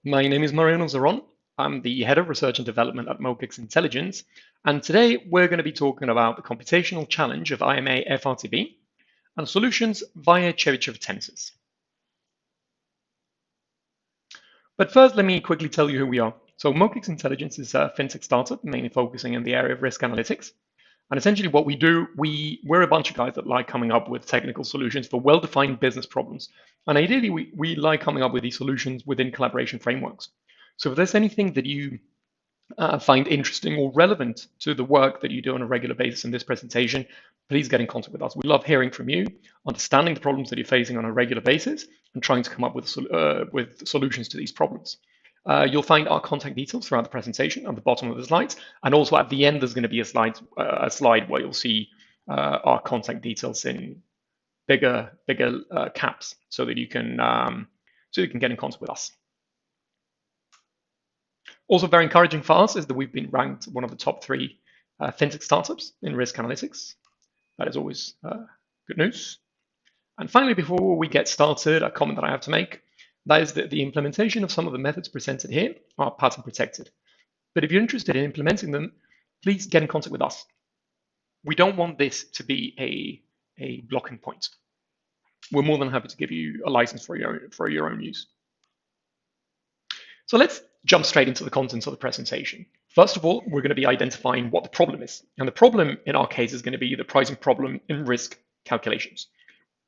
My name is Mariano Zaron. I'm the head of research and development at Mocax Intelligence, and today we're going to be talking about the computational challenge of IMA FRTB and solutions via Chebyshev tensors. But first, let me quickly tell you who we are. So Mocax Intelligence is a fintech startup mainly focusing in the area of risk analytics. And essentially what we do, we're a bunch of guys that like coming up with technical solutions for well-defined business problems. And ideally, we like coming up with these solutions within collaboration frameworks. So if there's anything that you find interesting or relevant to the work that you do on a regular basis in this presentation, please get in contact with us. We love hearing from you, understanding the problems that you're facing on a regular basis, and trying to come up with solutions to these problems. You'll find our contact details throughout the presentation at the bottom of the slides, and also at the end there's going to be a slide where you'll see our contact details in bigger caps, so that you can get in contact with us. Also very encouraging for us is that we've been ranked one of the top 3 fintech startups in risk analytics. That is always good news. And finally, before we get started, a comment that I have to make, that is that the implementation of some of the methods presented here are patent protected. But if you're interested in implementing them, please get in contact with us. We don't want this to be a blocking point. We're more than happy to give you a license for your own use. So let's jump straight into the contents of the presentation. First of all, we're going to be identifying what the problem is. And the problem in our case is going to be the pricing problem in risk calculations.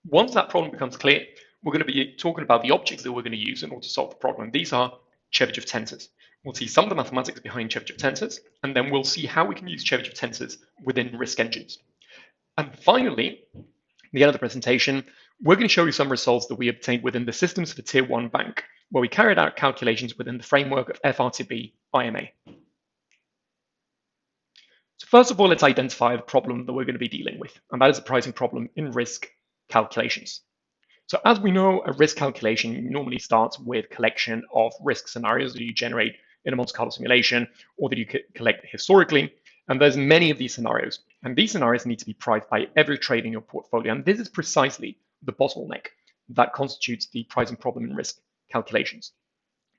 Once that problem becomes clear, we're going to be talking about the objects that we're going to use in order to solve the problem. These are Chebyshev tensors. We'll see some of the mathematics behind Chebyshev tensors, and then we'll see how we can use Chebyshev tensors within risk engines. And finally, at the end of the presentation, we're going to show you some results that we obtained within the systems for Tier 1 bank, where we carried out calculations within the framework of FRTB-IMA. So first of all, let's identify the problem that we're going to be dealing with, and that is the pricing problem in risk calculations. So as we know, a risk calculation normally starts with collection of risk scenarios that you generate in a Monte Carlo simulation or that you collect historically. And there's many of these scenarios. And these scenarios need to be priced by every trade in your portfolio. And this is precisely the bottleneck that constitutes the pricing problem in risk calculations.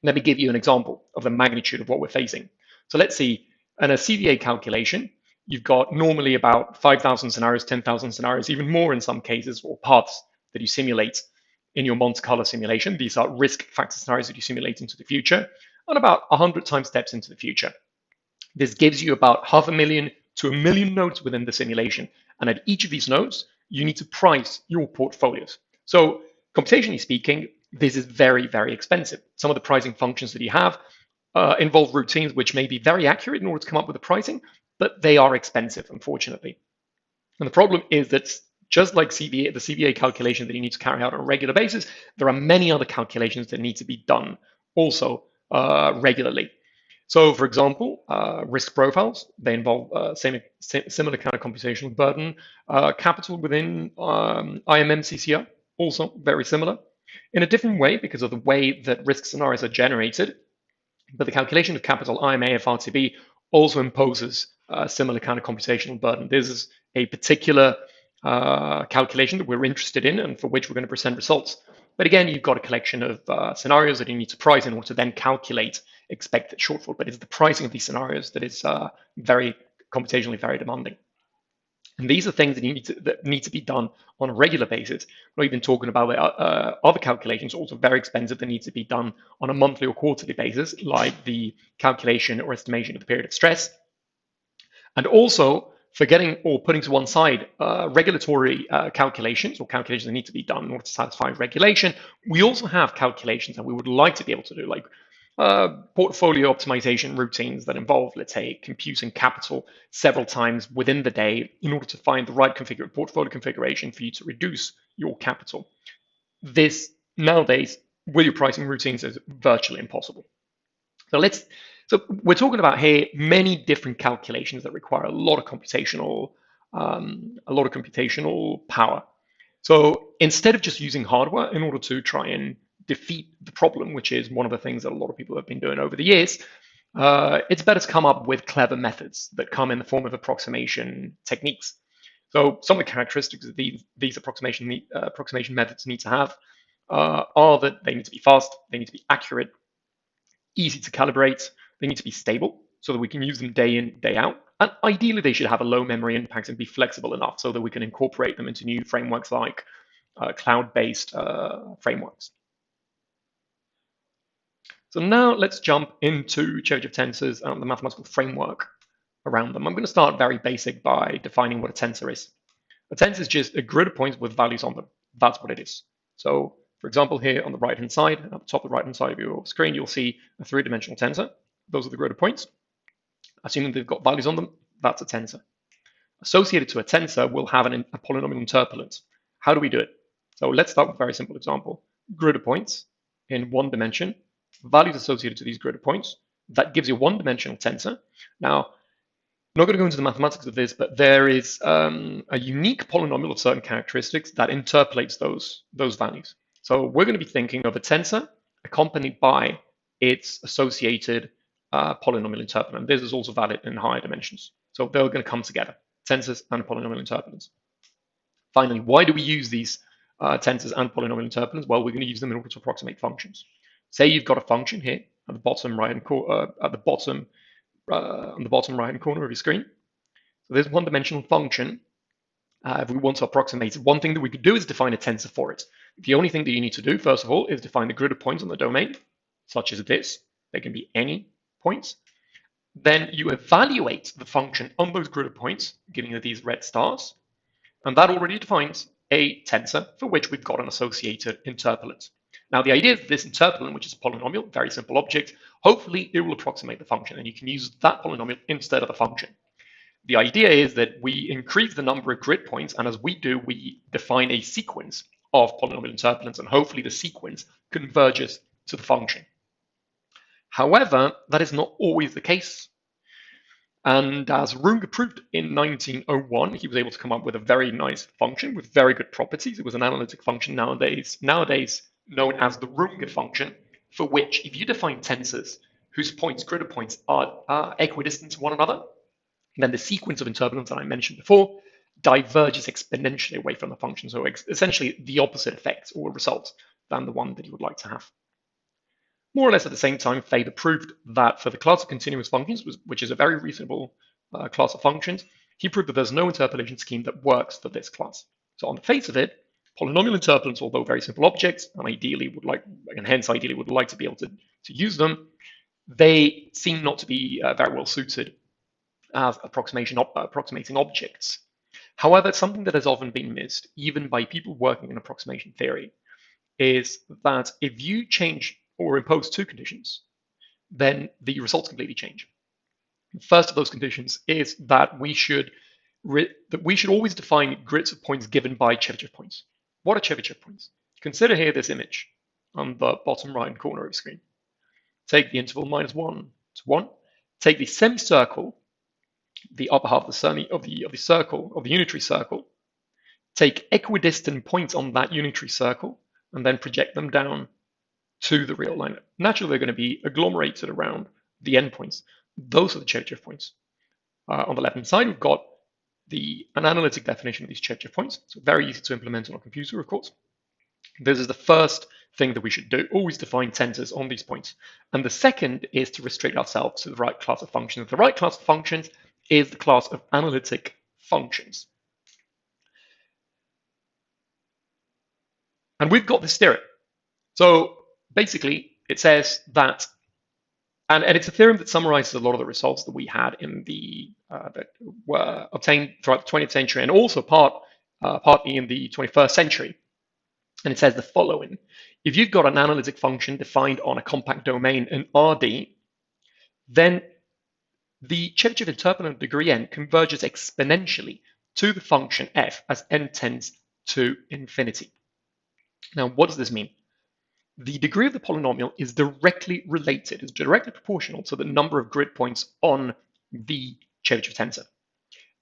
Let me give you an example of the magnitude of what we're facing. So let's see, in a CVA calculation, you've got normally about 5,000 scenarios, 10,000 scenarios, even more in some cases, or paths that you simulate in your Monte Carlo simulation. These are risk factor scenarios that you simulate into the future, and about 100 time steps into the future. This gives you about 500,000 to 1 million nodes within the simulation. And at each of these nodes, you need to price your portfolios. So computationally speaking, this is very, very expensive. Some of the pricing functions that you have involve routines which may be very accurate in order to come up with the pricing, but they are expensive, unfortunately. And the problem is that just like the CVA calculation that you need to carry out on a regular basis, there are many other calculations that need to be done also regularly. So, for example, risk profiles, they involve similar kind of computational burden. Capital within IMM CCR, also very similar. In a different way because of the way that risk scenarios are generated, but the calculation of capital IMA FRTB also imposes a similar kind of computational burden. This is a particular calculation that we're interested in and for which we're going to present results. But again, you've got a collection of scenarios that you need to price in order to then calculate expected shortfall. But it's the pricing of these scenarios that is very computationally very demanding. And these are things that need to be done on a regular basis. We're not even talking about other calculations, also very expensive, that need to be done on a monthly or quarterly basis, like the calculation or estimation of the period of stress. And also, forgetting or putting to one side regulatory calculations or calculations that need to be done in order to satisfy regulation, we also have calculations that we would like to be able to do, like portfolio optimization routines that involve, let's say, computing capital several times within the day in order to find the right portfolio configuration for you to reduce your capital. This, nowadays, with your pricing routines, is virtually impossible. So we're talking about here many different calculations that require a lot of computational power. So instead of just using hardware in order to try and defeat the problem, which is one of the things that a lot of people have been doing over the years, it's better to come up with clever methods that come in the form of approximation techniques. So some of the characteristics that these approximation methods need to have are that they need to be fast, they need to be accurate, easy to calibrate, they need to be stable so that we can use them day in, day out. And ideally, they should have a low memory impact and be flexible enough so that we can incorporate them into new frameworks like cloud-based frameworks. So now let's jump into Chebyshev tensors and the mathematical framework around them. I'm going to start very basic by defining what a tensor is. A tensor is just a grid of points with values on them. That's what it is. So, for example, here on the right-hand side, at the top of the right-hand side of your screen, you'll see a three-dimensional tensor. Those are the grid of points. Assuming they've got values on them, that's a tensor. Associated to a tensor, we'll have a polynomial interpolant. How do we do it? So let's start with a very simple example. Grid of points in one dimension, values associated to these grid of points. That gives you a one-dimensional tensor. Now, I'm not going to go into the mathematics of this, but there is a unique polynomial of certain characteristics that interpolates those values. So we're going to be thinking of a tensor accompanied by its associated polynomial interpolant. This is also valid in higher dimensions. So they're going to come together, tensors and polynomial interpolants. Finally, why do we use these tensors and polynomial interpolants? Well, we're going to use them in order to approximate functions. Say you've got a function here at the bottom right-hand corner, on the bottom right-hand corner of your screen. So there's one-dimensional function. If we want to approximate it, one thing that we could do is define a tensor for it. The only thing that you need to do, first of all, is define the grid of points on the domain, such as this. They can be any points. Then you evaluate the function on those grid of points, giving you these red stars. And that already defines a tensor for which we've got an associated interpolant. Now, the idea is that this interpolant, which is a polynomial, very simple object, hopefully it will approximate the function, and you can use that polynomial instead of the function. The idea is that we increase the number of grid points, and as we do, we define a sequence of polynomial interpolants, and hopefully the sequence converges to the function. However, that is not always the case. And as Runge proved in 1901, he was able to come up with a very nice function with very good properties. It was an analytic function nowadays known as the Runge function, for which if you define tensors whose points, grid of points, are equidistant to one another, then the sequence of interpolants that I mentioned before diverges exponentially away from the function. So essentially the opposite effect or result than the one that you would like to have. More or less at the same time, Faber proved that for the class of continuous functions, which is a very reasonable class of functions, he proved that there's no interpolation scheme that works for this class. So on the face of it, polynomial interpolants, although very simple objects, and ideally would like to be able to use them, they seem not to be very well suited as approximating objects. However, something that has often been missed, even by people working in approximation theory, is that if you change or impose two conditions, then the results completely change. The first of those conditions is that we should always define grids of points given by Chebyshev points. What are Chebyshev points? Consider here this image on the bottom right corner of the screen. Take the interval -1 to 1. Take the semicircle, the upper half of the unitary circle. Take equidistant points on that unitary circle, and then project them down to the real line. Naturally, they're going to be agglomerated around the endpoints. Those are the Chebyshev points. On the left-hand side, we've got an analytic definition of these Chebyshev points. So very easy to implement on a computer, of course. This is the first thing that we should do, always define tensors on these points. And the second is to restrict ourselves to the right class of functions. The right class of functions is the class of analytic functions. And we've got this theorem. So basically, it says that, and it's a theorem that summarizes a lot of the results that we had in that were obtained throughout the 20th century and also partly in the 21st century. And it says the following: if you've got an analytic function defined on a compact domain in Rd, then the Chebyshev interpolant degree n converges exponentially to the function f as n tends to infinity. Now, what does this mean? The degree of the polynomial is directly related, is directly proportional to the number of grid points on the Chebyshev tensor.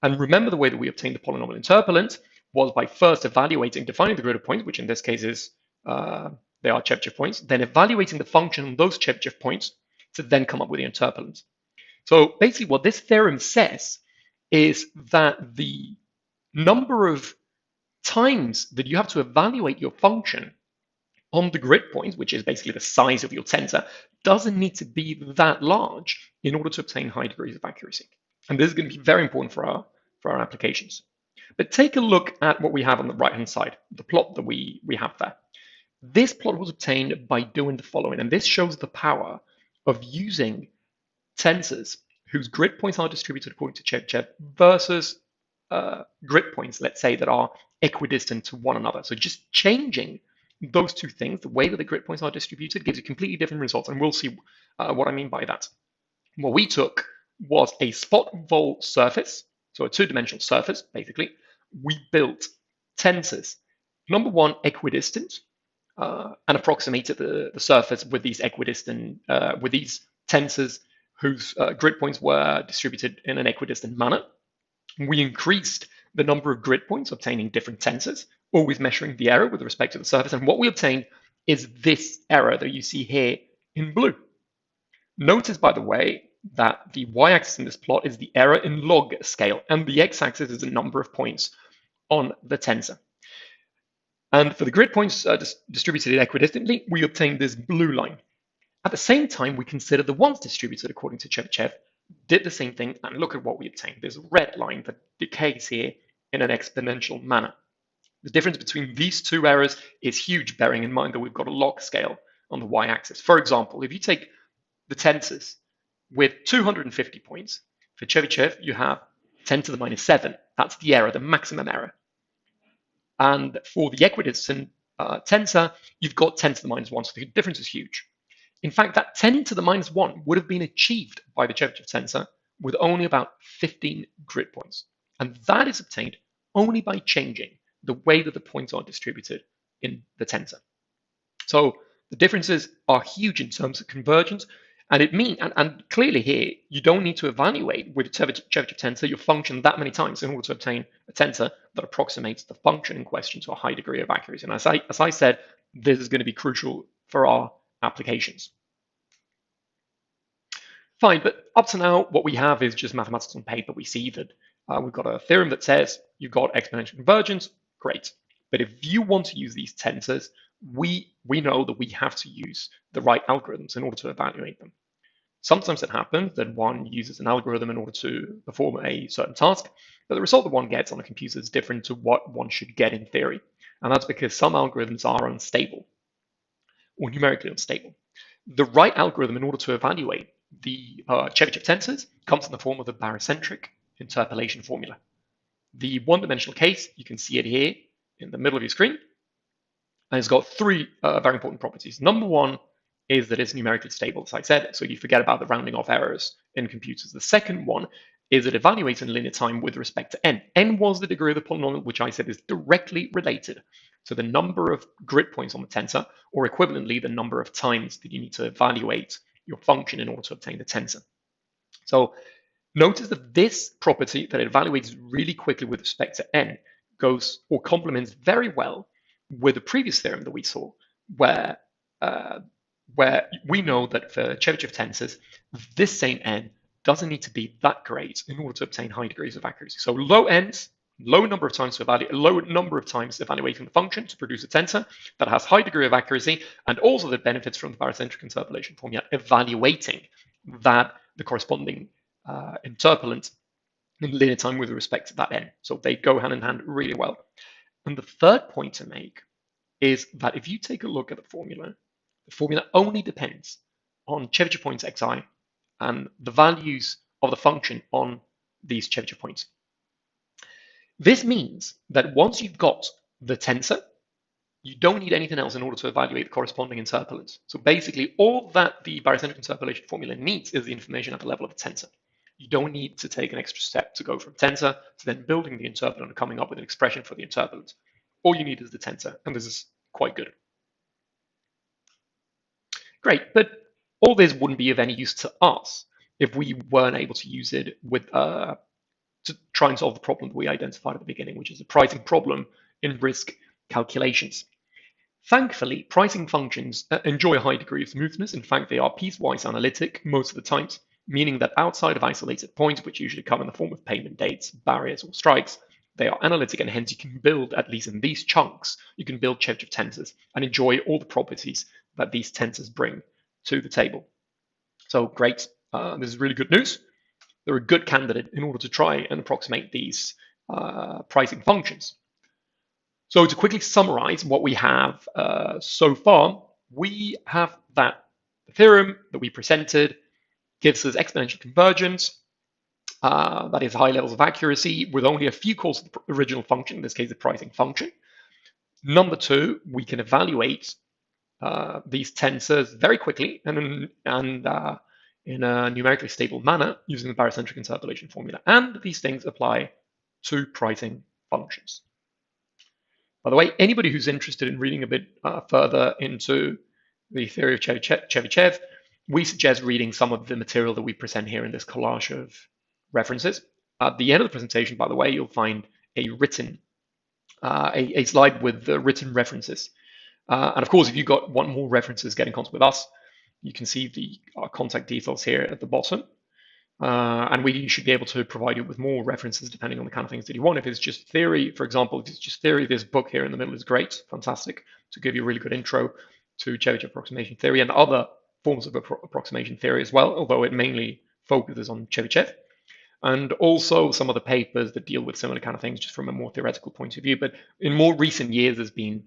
And remember, the way that we obtained the polynomial interpolant was by first defining the grid of points, which in this case is, they are Chebyshev points, then evaluating the function on those Chebyshev points to then come up with the interpolant. So basically what this theorem says is that the number of times that you have to evaluate your function on the grid point, which is basically the size of your tensor, doesn't need to be that large in order to obtain high degrees of accuracy. And this is going to be very important for our applications. But take a look at what we have on the right-hand side, the plot that we have there. This plot was obtained by doing the following, and this shows the power of using tensors whose grid points are distributed according to Chebyshev versus grid points, let's say, that are equidistant to one another. So just changing those two things, the way that the grid points are distributed, gives you completely different results, and we'll see what I mean by that. What we took was a spot vol surface, so a two-dimensional surface, basically. We built tensors, number one, equidistant, and approximated the surface with these equidistant, with these tensors whose grid points were distributed in an equidistant manner. We increased the number of grid points, obtaining different tensors, always measuring the error with respect to the surface. And what we obtained is this error that you see here in blue. Notice, by the way, that the y-axis in this plot is the error in log scale, and the x-axis is the number of points on the tensor. And for the grid points distributed equidistantly, we obtained this blue line. At the same time, we considered the ones distributed according to Chebyshev, did the same thing, and look at what we obtained. There's a red line that decays here in an exponential manner. The difference between these two errors is huge, bearing in mind that we've got a log scale on the y-axis. For example, if you take the tensors with 250 points, for Chebyshev, you have 10 to the minus 7. That's the error, the maximum error. And for the equidistant tensor, you've got 10 to the minus 1, so the difference is huge. In fact, that 10 to the minus 1 would have been achieved by the Chebyshev tensor with only about 15 grid points. And that is obtained only by changing the way that the points are distributed in the tensor. So the differences are huge in terms of convergence. And it means, and clearly here, you don't need to evaluate with Chebyshev tensor your function that many times in order to obtain a tensor that approximates the function in question to a high degree of accuracy. And as I said, this is going to be crucial for our applications. Fine, but up to now, what we have is just mathematics on paper. We see that we've got a theorem that says you've got exponential convergence, great. But if you want to use these tensors, we know that we have to use the right algorithms in order to evaluate them. Sometimes it happens that one uses an algorithm in order to perform a certain task, but the result that one gets on a computer is different to what one should get in theory. And that's because some algorithms are unstable or numerically unstable. The right algorithm in order to evaluate the Chebyshev tensors comes in the form of the barycentric interpolation formula. The one-dimensional case, you can see it here in the middle of your screen, and it's got three very important properties. Number one is that it's numerically stable, as I said, so you forget about the rounding off errors in computers. The second one is it evaluates in linear time with respect to n. N was the degree of the polynomial, which I said is directly related to the number of grid points on the tensor, or equivalently, the number of times that you need to evaluate your function in order to obtain the tensor. So notice that this property, that it evaluates really quickly with respect to n, goes or complements very well with the previous theorem that we saw, where we know that for Chebyshev tensors, this same n doesn't need to be that great in order to obtain high degrees of accuracy. So low n's, low number of times evaluating the function to produce a tensor that has high degree of accuracy, and also that benefits from the barycentric interpolation formula, evaluating that the corresponding interpolant in linear time with respect to that n. So they go hand in hand really well. And the third point to make is that if you take a look at the formula only depends on Chebyshev points xi and the values of the function on these Chebyshev points. This means that once you've got the tensor, you don't need anything else in order to evaluate the corresponding interpolant. So basically, all that the barycentric interpolation formula needs is the information at the level of the tensor. You don't need to take an extra step to go from tensor to then building the interpolant and coming up with an expression for the interpolant. All you need is the tensor, and this is quite good. Great, but all this wouldn't be of any use to us if we weren't able to use it with to try and solve the problem that we identified at the beginning, which is a pricing problem in risk calculations. Thankfully, pricing functions enjoy a high degree of smoothness. In fact, they are piecewise analytic most of the times, meaning that outside of isolated points, which usually come in the form of payment dates, barriers, or strikes, They are analytic, and hence you can build, at least in these chunks, you can build Chebyshev tensors and enjoy all the properties that these tensors bring to the table. So great, this is really good news. They're a good candidate in order to try and approximate these pricing functions. So to quickly summarize what we have so far, we have that the theorem that we presented gives us exponential convergence, that is high levels of accuracy with only a few calls to the original function, in this case the pricing function. Number two, we can evaluate these tensors very quickly and in a numerically stable manner using the barycentric interpolation formula. And these things apply to pricing functions. By the way, anybody who's interested in reading a bit further into the theory of Chebyshev, we suggest reading some of the material that we present here in this collage of references. At the end of the presentation, by the way, you'll find a written, a slide with the written references. And of course, if you want more references, get in contact with us. You can see the contact details here at the bottom. And we should be able to provide you with more references depending on the kind of things that you want. If it's just theory, for example, if it's just theory, this book here in the middle is great, fantastic, to give you a really good intro to Chebyshev approximation theory and other forms of approximation theory as well, although it mainly focuses on Chebyshev. And also some of the papers that deal with similar kind of things just from a more theoretical point of view. But in more recent years, there's been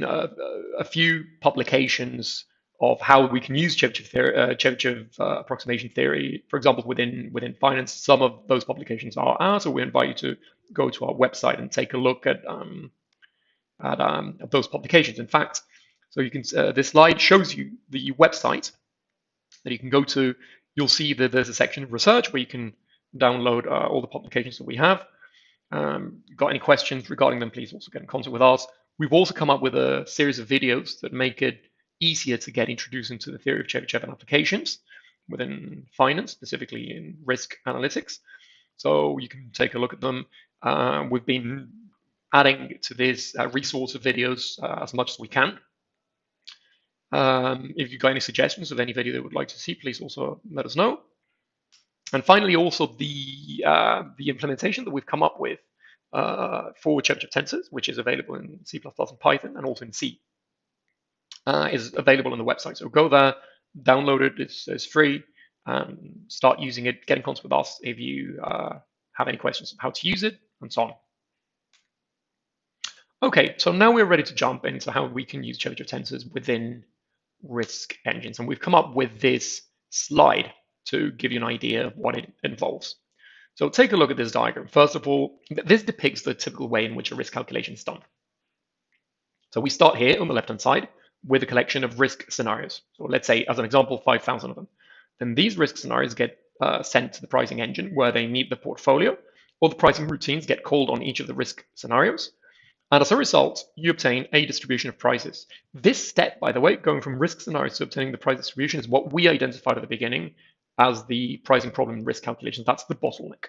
a few publications of how we can use Chebyshev approximation theory, for example, within finance. Some of those publications are ours, so we invite you to go to our website and take a look at those publications. In fact, so you can this slide shows you the website that you can go to. You'll see that there's a section of research where you can download all the publications that we have. Got any questions regarding them, please also get in contact with us. We've also come up with a series of videos that make it easier to get introduced into the theory of Chebyshev and applications within finance, specifically in risk analytics. So you can take a look at them. We've been adding to this resource of videos as much as we can. If you've got any suggestions of any video that you would like to see, please also let us know. And finally, also the implementation that we've come up with for Chebyshev tensors, which is available in C++ and Python, and also in C, is available on the website. So go there, download it, it's free, and start using it. Get in contact with us if you have any questions on how to use it, and so on. Okay, so now we're ready to jump into how we can use Chebyshev tensors within risk engines. And we've come up with this slide to give you an idea of what it involves. So take a look at this diagram. First of all, this depicts the typical way in which a risk calculation is done. So we start here on the left-hand side with a collection of risk scenarios. So let's say, as an example, 5,000 of them. Then these risk scenarios get sent to the pricing engine where they meet the portfolio. All the pricing routines get called on each of the risk scenarios. And as a result, you obtain a distribution of prices. This step, by the way, going from risk scenarios to obtaining the price distribution, is what we identified at the beginning as the pricing problem in risk calculations. That's the bottleneck.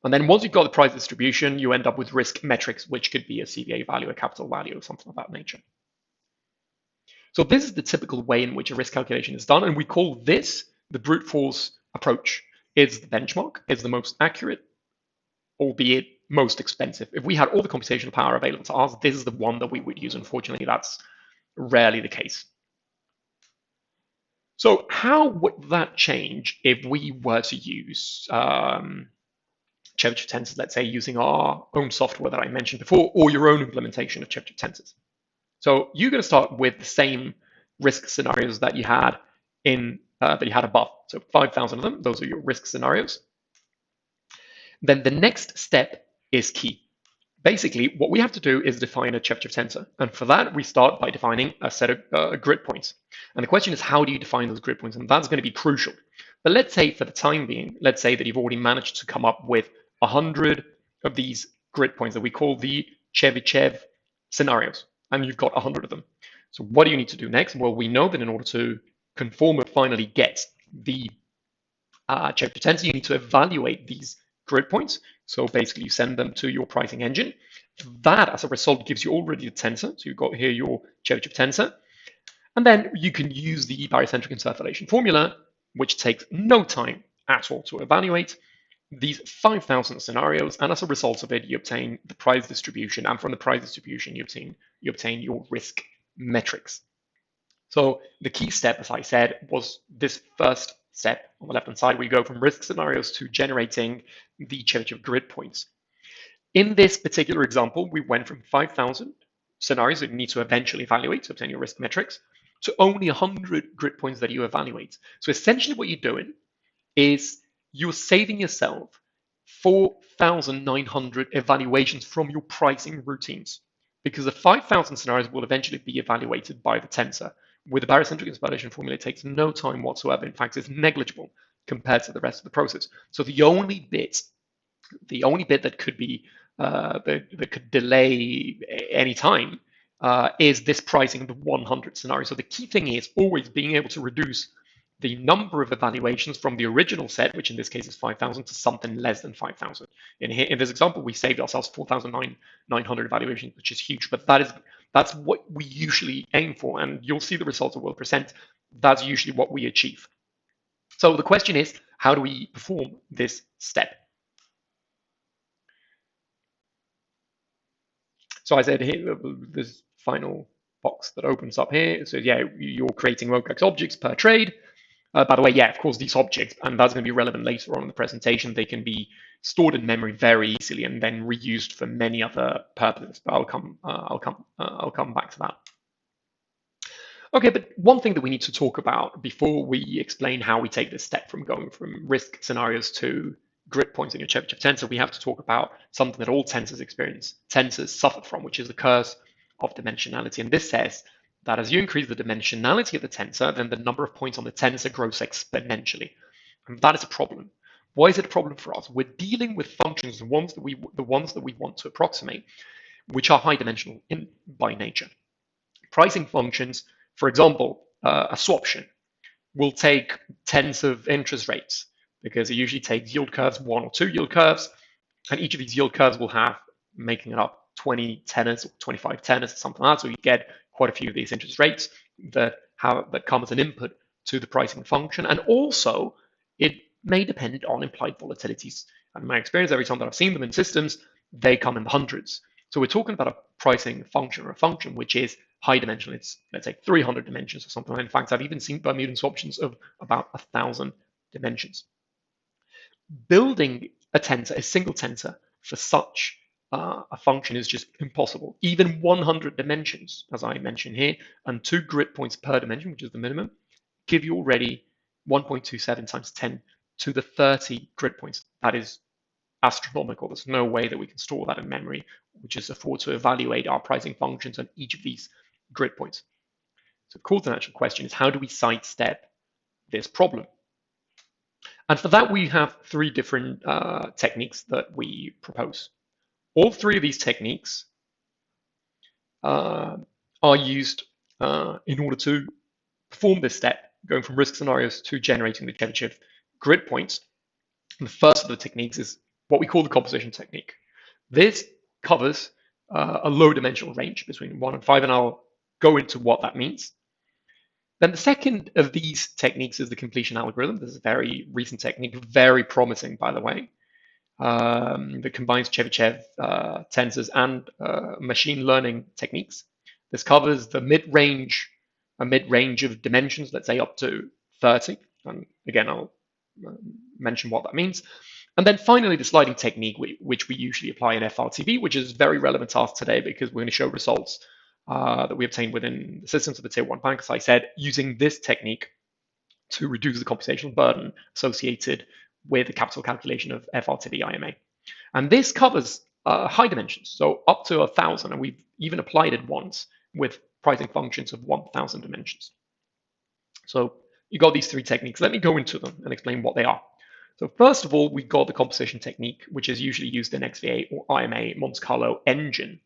And then once you've got the price distribution, you end up with risk metrics, which could be a CVA value, a capital value, or something of that nature. So this is the typical way in which a risk calculation is done, and we call this the brute force approach. It's the benchmark, it's the most accurate, albeit most expensive. If we had all the computational power available to us, this is the one that we would use. Unfortunately, that's rarely the case. So how would that change if we were to use Chebyshev tensors, let's say using our own software that I mentioned before, or your own implementation of Chebyshev tensors? So you're going to start with the same risk scenarios that you had above. So 5,000 of them, those are your risk scenarios. Then the next step is key. Basically, what we have to do is define a Chebyshev tensor. And for that, we start by defining a set of grid points. And the question is, how do you define those grid points? And that's going to be crucial. But let's say for the time being, let's say that you've already managed to come up with 100 of these grid points that we call the Chebyshev scenarios. And you've got 100 of them. So what do you need to do next? Well, we know that in order to conform and finally get the Chebyshev tensor, you need to evaluate these grid points. So basically you send them to your pricing engine. That as a result gives you already the tensor. So you've got here your Chebyshev tensor. And then you can use the barycentric interpolation formula, which takes no time at all to evaluate. these 5,000 scenarios, and as a result of it, you obtain the price distribution, and from the price distribution, you obtain your risk metrics. So the key step, as I said, was this first step on the left-hand side, where you go from risk scenarios to generating the Chebyshev grid points. In this particular example, we went from 5,000 scenarios that you need to eventually evaluate to obtain your risk metrics to only 100 grid points that you evaluate. So essentially what you're doing is you're saving yourself 4,900 evaluations from your pricing routines, because the 5,000 scenarios will eventually be evaluated by the tensor. With the barycentric interpolation formula, it takes no time whatsoever. In fact, it's negligible compared to the rest of the process. So the only bit that could be that could delay any time is this pricing of the 100 scenario. So the key thing is always being able to reduce the number of evaluations from the original set, which in this case is 5,000, to something less than 5,000. In this example, we saved ourselves 4,900 evaluations, which is huge, but that's what we usually aim for, and you'll see the results that we'll present. That's usually what we achieve. So the question is, how do we perform this step? So I said here, this final box that opens up here, so yeah, you're creating Mocax objects per trade. By the way, yeah, of course, these objects, and that's going to be relevant later on in the presentation, they can be stored in memory very easily and then reused for many other purposes. But I'll come back to that. Okay, but one thing that we need to talk about before we explain how we take this step from going from risk scenarios to grid points in your Chebyshev tensor, we have to talk about something that all tensors suffer from, which is the curse of dimensionality. And this says that as you increase the dimensionality of the tensor, then the number of points on the tensor grows exponentially. And that is a problem. Why is it a problem for us? We're dealing with functions, the ones that we want to approximate, which are high dimensional by nature. Pricing functions, for example, a swaption, will take tens of interest rates, because it usually takes yield curves, 1 or 2 yield curves, and each of these yield curves will have, making it up, 20 tenors or 25 tenors or something like that. So you get quite a few of these interest rates that come as an input to the pricing function. And also, it may depend on implied volatilities. And in my experience, every time that I've seen them in systems, they come in the hundreds. So we're talking about a pricing function, or a function which is high dimensional. It's, let's say, 300 dimensions or something. In fact, I've even seen Bermudan swaptions of about 1,000 dimensions. Building a single tensor for such a function is just impossible. Even 100 dimensions, as I mentioned here, and 2 grid points per dimension, which is the minimum, give you already 1.27 times 10 to the 30 grid points. That is astronomical. There's no way that we can store that in memory, which is afford to evaluate our pricing functions on each of these grid points. So the cool natural question is, how do we sidestep this problem? And for that, we have 3 different techniques that we propose. All 3 of these techniques are used in order to perform this step, going from risk scenarios to generating the Chebyshev grid points. And the first of the techniques is what we call the composition technique. This covers a low dimensional range between 1 and 5, and I'll go into what that means. Then the second of these techniques is the completion algorithm. This is a very recent technique, very promising, by the way, that combines Chebyshev tensors and machine learning techniques. This covers the mid-range of dimensions, let's say up to 30. And again, I'll mention what that means. And then finally, the sliding technique, which we usually apply in FRTB, which is very relevant to us today because we're going to show results that we obtained within the systems of the Tier 1 bank, as I said, using this technique to reduce the computational burden associated with the capital calculation of FRTB-IMA. And this covers high dimensions, so up to 1,000, and we've even applied it once with pricing functions of 1,000 dimensions. So you got these 3 techniques. Let me go into them and explain what they are. So first of all, we've got the composition technique, which is usually used in XVA or IMA Monte Carlo engine.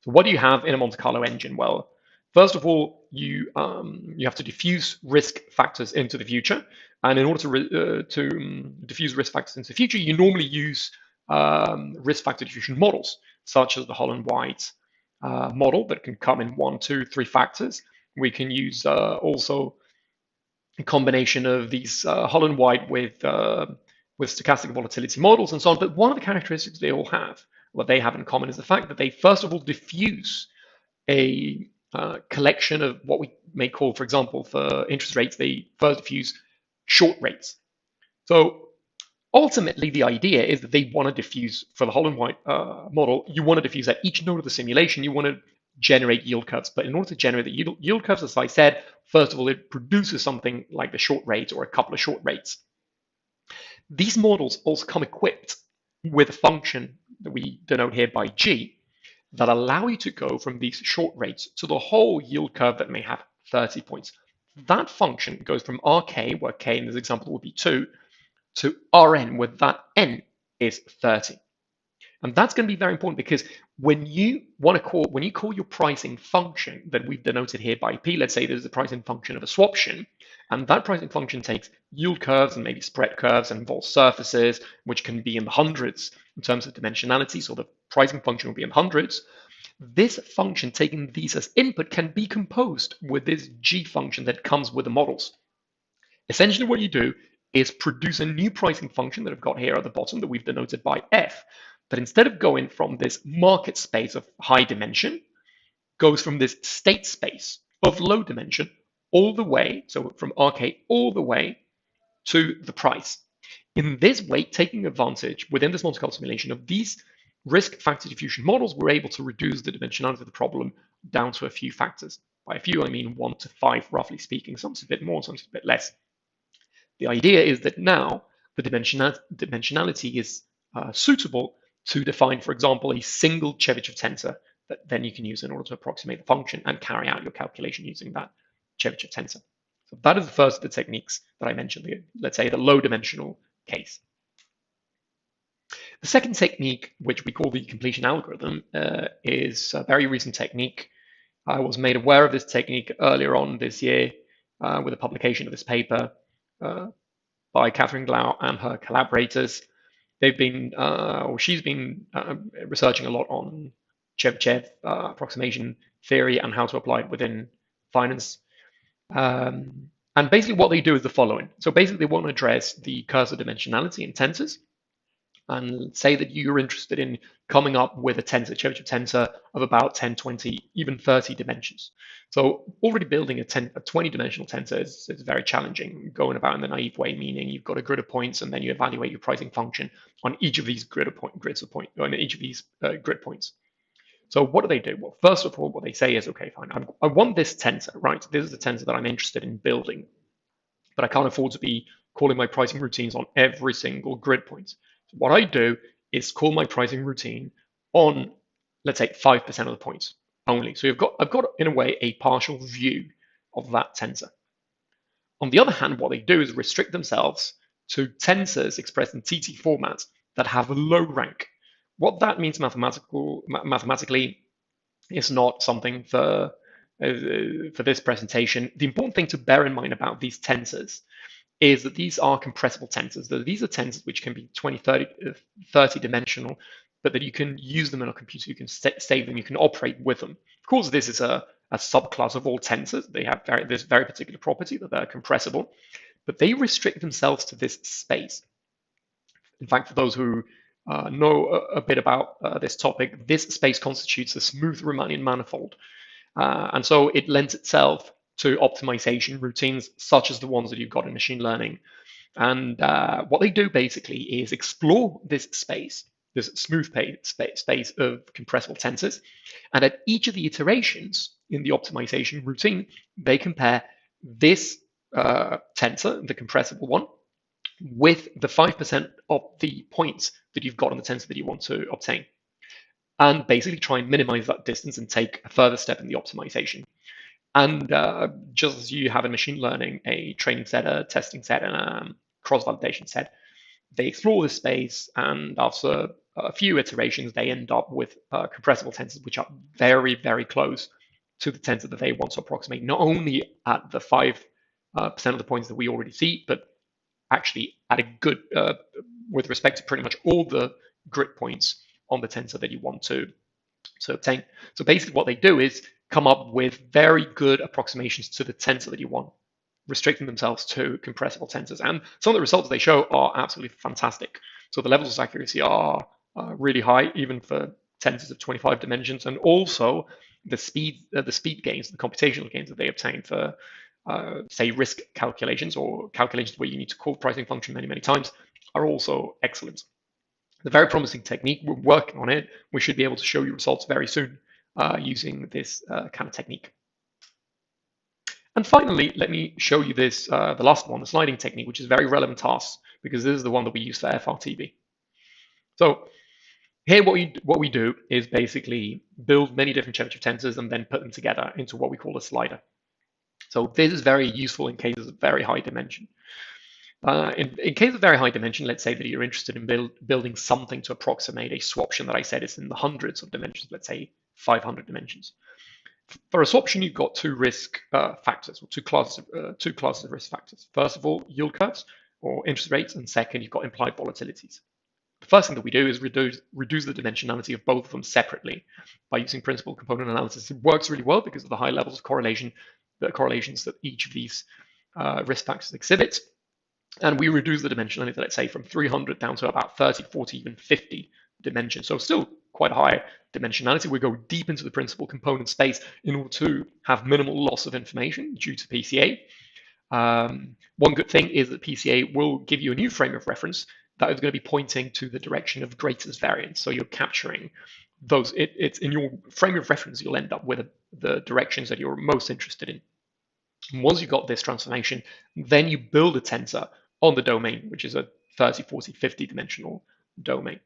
So what do you have in a Monte Carlo engine? Well, first of all, you have to diffuse risk factors into the future. And in order to diffuse risk factors into the future, you normally use risk factor diffusion models, such as the Holland-White model that can come in 1, 2, 3 factors. We can use also a combination of these Holland-White with with stochastic volatility models and so on. But one of the characteristics they all have, what they have in common, is the fact that they first of all diffuse a collection of what we may call, for example, for interest rates, they first diffuse short rates. So ultimately, the idea is that they want to diffuse for the Hollow and White model. You want to diffuse at each node of the simulation. You want to generate yield curves. But in order to generate the yield curves, as I said, first of all, it produces something like the short rates or a couple of short rates. These models also come equipped with a function that we denote here by G that allow you to go from these short rates to the whole yield curve that may have 30 points. That function goes from Rk, where k in this example would be 2, to Rn, where that n is 30. And that's going to be very important because when you call your pricing function that we've denoted here by P, let's say there's a pricing function of a swaption, and that pricing function takes yield curves and maybe spread curves and involves surfaces, which can be in the hundreds in terms of dimensionality, so the pricing function will be in hundreds. This function, taking these as input, can be composed with this G function that comes with the models. Essentially what you do is produce a new pricing function that I've got here at the bottom that we've denoted by F, that instead of going from this market space of high dimension, goes from this state space of low dimension all the way, so from Rk all the way to the price. In this way, taking advantage within this Monte Carlo simulation of these risk factor diffusion models, we're able to reduce the dimensionality of the problem down to a few factors. By a few, I mean 1 to 5, roughly speaking. Some's a bit more, some's a bit less. The idea is that now the dimensionality is suitable to define, for example, a single Chebyshev tensor that then you can use in order to approximate the function and carry out your calculation using that Chebyshev tensor. So that is the first of the techniques that I mentioned, let's say the low dimensional case. The second technique, which we call the completion algorithm, is a very recent technique. I was made aware of this technique earlier on this year with the publication of this paper by Catherine Glau and her collaborators. They've been, or she's been researching a lot on Chebyshev approximation theory and how to apply it within finance. And basically what they do is the following. So basically they want to address the cursor dimensionality in tensors and say that you're interested in coming up with a tensor, Chebyshev tensor of about 10, 20, even 30 dimensions. So already building a 20-dimensional tensor is very challenging, going about in the naive way, meaning you've got a grid of points and then you evaluate your pricing function on each of these grids of points, on each of these grid points. So what do they do? Well, first of all, what they say is, okay, fine, I want this tensor, right? This is the tensor that I'm interested in building, but I can't afford to be calling my pricing routines on every single grid point. So what I do is call my pricing routine on, let's say, 5% of the points only. So I've got, in a way, a partial view of that tensor. On the other hand, what they do is restrict themselves to tensors expressed in TT formats that have a low rank. What that means mathematically is not something for this presentation. The important thing to bear in mind about these tensors is that these are compressible tensors. These are tensors which can be 20, 30 dimensional, but that you can use them in a computer, you can save them, you can operate with them. Of course, this is a subclass of all tensors. They have this very particular property that they're compressible, but they restrict themselves to this space. In fact, for those who know a bit about this topic, this space constitutes a smooth Riemannian manifold. And so it lends itself to optimization routines such as the ones that you've got in machine learning. And what they do basically is explore this space, this smooth space of compressible tensors. And at each of the iterations in the optimization routine, they compare this tensor, the compressible one, with the 5% of the points that you've got on the tensor that you want to obtain. And basically try and minimize that distance and take a further step in the optimization. And just as you have in machine learning, a training set, a testing set, and a cross-validation set, they explore this space, and after a few iterations, they end up with compressible tensors, which are very, very close to the tensor that they want to approximate, not only at the 5% of the points that we already see, but actually at a good, with respect to pretty much all the grid points on the tensor that you want to obtain. So basically what they do is come up with very good approximations to the tensor that you want. restricting themselves to compressible tensors. And some of the results they show are absolutely fantastic. So the levels of accuracy are really high, even for tensors of 25 dimensions, and also the speed gains, the computational gains that they obtain for, say, risk calculations or calculations where you need to call pricing function many, many times are also excellent. It's a very promising technique. We're working on it. We should be able to show you results very soon using this kind of technique. And finally, let me show you this, the last one, the sliding technique, which is very relevant to us because this is the one that we use for FRTB. So here, what we do is basically build many different Chebyshev tensors and then put them together into what we call a slider. So this is very useful in cases of very high dimension. In case of very high dimension, let's say that you're interested in building something to approximate a swaption that I said is in the hundreds of dimensions, let's say 500 dimensions. For a swaption, you've got two risk factors, or two classes of risk factors. First of all, yield curves or interest rates, and second, you've got implied volatilities. The first thing that we do is reduce the dimensionality of both of them separately by using principal component analysis. It works really well because of the high levels of correlation, the correlations that each of these risk factors exhibits. And we reduce the dimensionality, let's say, from 300 down to about 30, 40, even 50 dimensions. So still quite high dimensionality. We go deep into the principal component space in order to have minimal loss of information due to PCA. One good thing is that PCA will give you a new frame of reference that is going to be pointing to the direction of greatest variance. So you're capturing those. It's in your frame of reference, you'll end up with the directions that you're most interested in. And once you've got this transformation, then you build a tensor on the domain, which is a 30, 40, 50 dimensional domain.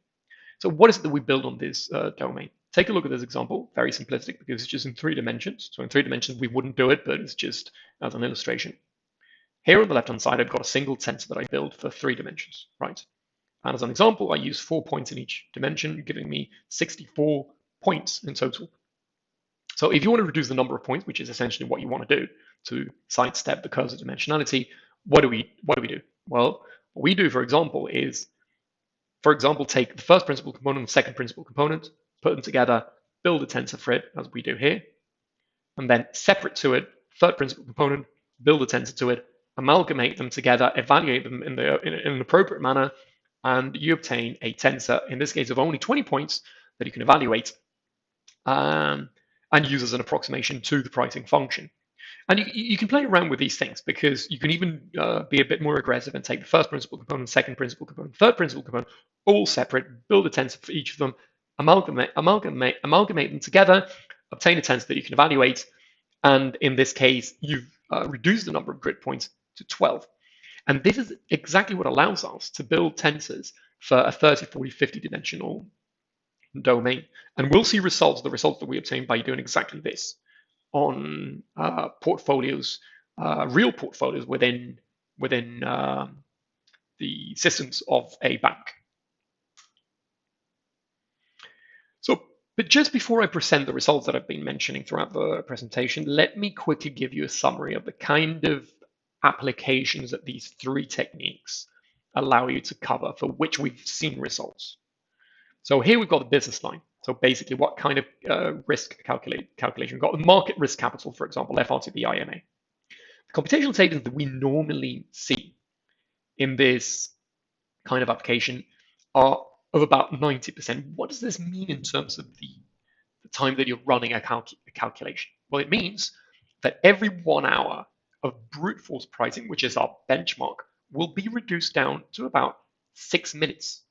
So what is it that we build on this domain? Take a look at this example, very simplistic because it's just in 3 dimensions. So in 3 dimensions, we wouldn't do it, but it's just as an illustration. Here on the left-hand side, I've got a single tensor that I build for 3 dimensions, right? And as an example, I use 4 points in each dimension, giving me 64 points in total. So if you want to reduce the number of points, which is essentially what you want to do to sidestep the curves of dimensionality, what do we do? Well, what we do, for example, is, take the first principal component and the second principal component, put them together, build a tensor for it, as we do here, and then separate to it, third principal component, build a tensor to it, amalgamate them together, evaluate them in an appropriate manner, and you obtain a tensor, in this case of only 20 points, that you can evaluate and use as an approximation to the pricing function. And you can play around with these things because you can even be a bit more aggressive and take the first principal component, second principal component, third principal component, all separate, build a tensor for each of them, amalgamate them together, obtain a tensor that you can evaluate. And in this case, you've reduced the number of grid points to 12. And this is exactly what allows us to build tensors for a 30, 40, 50 dimensional domain. And we'll see the results that we obtain by doing exactly this on portfolios, real portfolios within the systems of a bank. So, but just before I present the results that I've been mentioning throughout the presentation, let me quickly give you a summary of the kind of applications that these 3 techniques allow you to cover for which we've seen results. So here we've got the business line. So basically, what kind of risk calculation? We've got the market risk capital, for example, FRTB-IMA. The computational savings that we normally see in this kind of application are of about 90%. What does this mean in terms of the time that you're running a calculation? Well, it means that every 1 hour of brute force pricing, which is our benchmark, will be reduced down to about 6 minutes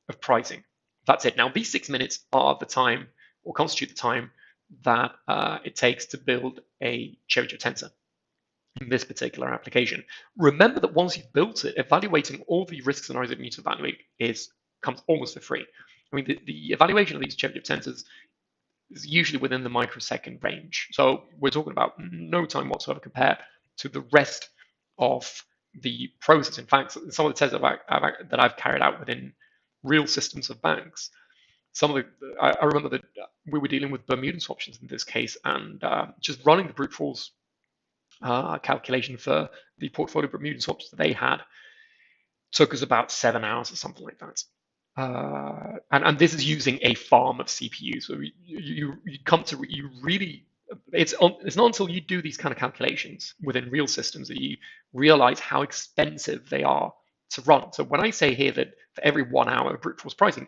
of pricing. That's it. Now, these 6 minutes are the time, or constitute the time, that it takes to build a Chebyshev tensor in this particular application. Remember that once you've built it, evaluating all the risk scenarios that you need to evaluate comes almost for free. I mean, the evaluation of these Chebyshev tensors is usually within the microsecond range. So we're talking about no time whatsoever compared to the rest of the process. In fact, some of the tests that I've carried out within real systems of banks, I remember that we were dealing with Bermudan swaptions in this case, and just running the brute force calculation for the portfolio Bermudan swaps that they had took us about 7 hours or something like that. And this is using a farm of CPUs. So you really it's not until you do these kind of calculations within real systems that you realize how expensive they are to run. So when I say here that for every 1 hour of brute force pricing,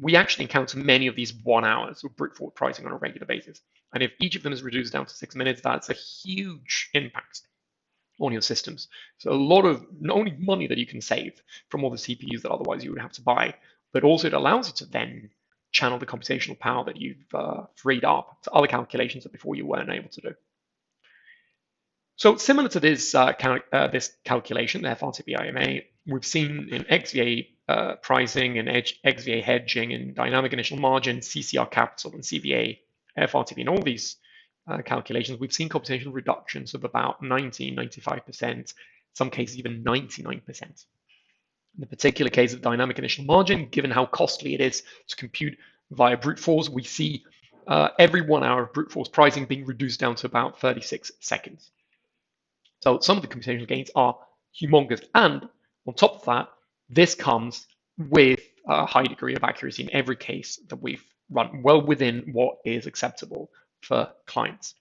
we actually encounter many of these 1 hours of brute force pricing on a regular basis. And if each of them is reduced down to 6 minutes, that's a huge impact on your systems. So a lot of not only money that you can save from all the CPUs that otherwise you would have to buy, but also it allows you to then channel the computational power that you've freed up to other calculations that before you weren't able to do. So similar to this this calculation, the FRTB-IMA, we've seen in XVA pricing and XVA hedging and dynamic initial margin, CCR capital and CVA, FRTB, and all these calculations, we've seen computational reductions of about 90, 95%, in some cases even 99%. In the particular case of dynamic initial margin, given how costly it is to compute via brute force, we see every 1 hour of brute force pricing being reduced down to about 36 seconds. So some of the computational gains are humongous. And on top of that, this comes with a high degree of accuracy in every case that we've run, well within what is acceptable for clients.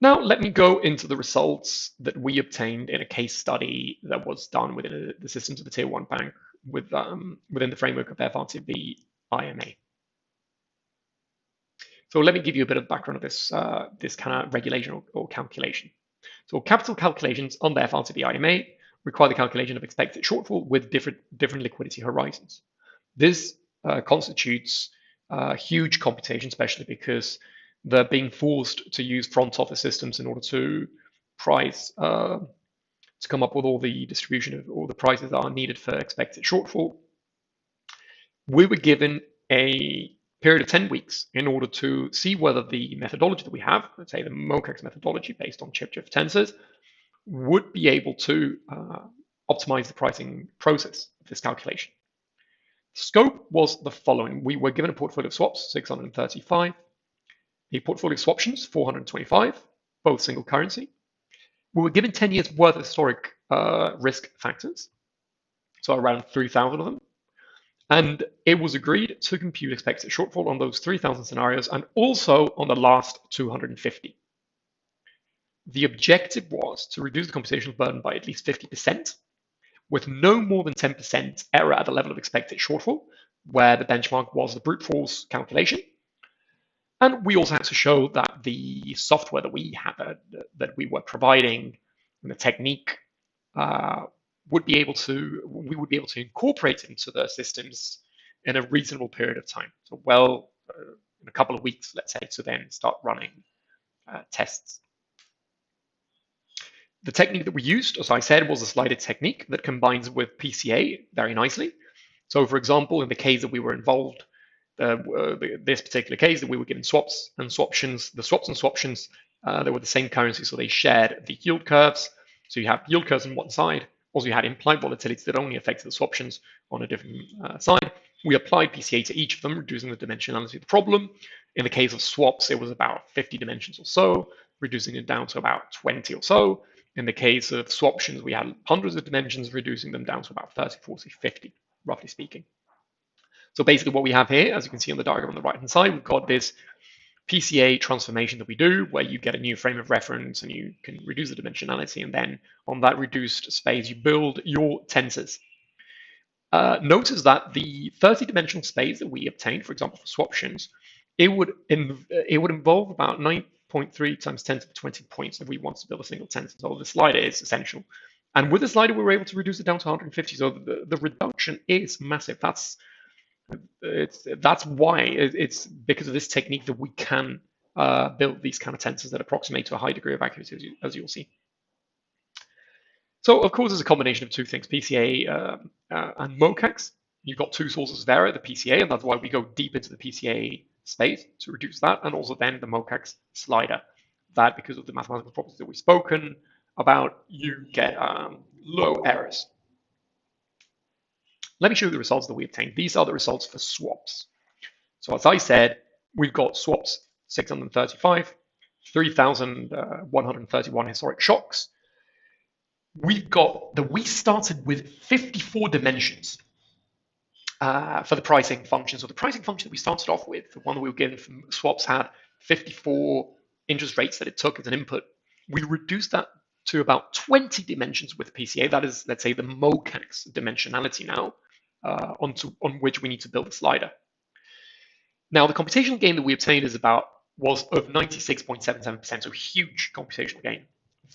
Now, let me go into the results that we obtained in a case study that was done within the systems of a tier 1 bank within the framework of FRTB-IMA. So let me give you a bit of background of this kind of regulation or calculation. So capital calculations on the FRTB-IMA require the calculation of expected shortfall with different liquidity horizons. This constitutes huge computation, especially because they're being forced to use front office systems in order to price, to come up with all the distribution of all the prices that are needed for expected shortfall. We were given a period of 10 weeks in order to see whether the methodology that we have, let's say the Mocax methodology based on Chebyshev tensors, would be able to optimize the pricing process of this calculation. Scope was the following. We were given a portfolio of swaps, 635, a portfolio of swaptions, 425, both single currency. We were given 10 years worth of historic risk factors, so around 3,000 of them. And it was agreed to compute expected shortfall on those 3,000 scenarios and also on the last 250. The objective was to reduce the computational burden by at least 50%, with no more than 10% error at the level of expected shortfall, where the benchmark was the brute force calculation. And we also had to show that the software that we had, that we were providing, and the technique, we would be able to incorporate into the systems in a reasonable period of time. So in a couple of weeks, let's say, to then start running tests. The technique that we used, as I said, was a slided technique that combines with PCA very nicely. So for example, in the case that we were involved, this particular case that we were given swaps and swaptions, the swaps and swaptions, they were the same currency, so they shared the yield curves. So you have yield curves on one side. Also, you had implied volatility that only affected the swaptions on a different side. We applied PCA to each of them, reducing the dimensionality of the problem. In the case of swaps, it was about 50 dimensions or so, reducing it down to about 20 or so. In the case of swaptions, we had hundreds of dimensions, reducing them down to about 30, 40, 50, roughly speaking. So basically what we have here, as you can see on the diagram on the right-hand side, we've got this PCA transformation that we do, where you get a new frame of reference and you can reduce the dimensionality, and then on that reduced space, you build your tensors. Notice that the 30-dimensional space that we obtained, for example, for swaptions, it would involve about 9.3 times 10 to the 20 points if we want to build a single tensor. So the slider is essential. And with the slider, we were able to reduce it down to 150. So the reduction is massive. That's why it's because of this technique that we can build these kind of tensors that approximate to a high degree of accuracy, as you'll see. So of course, there's a combination of two things, PCA and Mocax. You've got two sources of error, the PCA, and that's why we go deep into the PCA space to reduce that, and also then the Mocax slider. That, because of the mathematical properties that we've spoken about, you get low errors. Let me show you the results that we obtained. These are the results for swaps. So as I said, we've got swaps 635, 3,131 historic shocks. We started with 54 dimensions. for the pricing function. So the pricing function that we started off with, the one that we were given from swaps, had 54 interest rates that it took as an input. We reduced that to about 20 dimensions with PCA. That is, let's say, the Mocax dimensionality now, on which we need to build a slider. Now, the computational gain that we obtained was of 96.77%, so huge computational gain.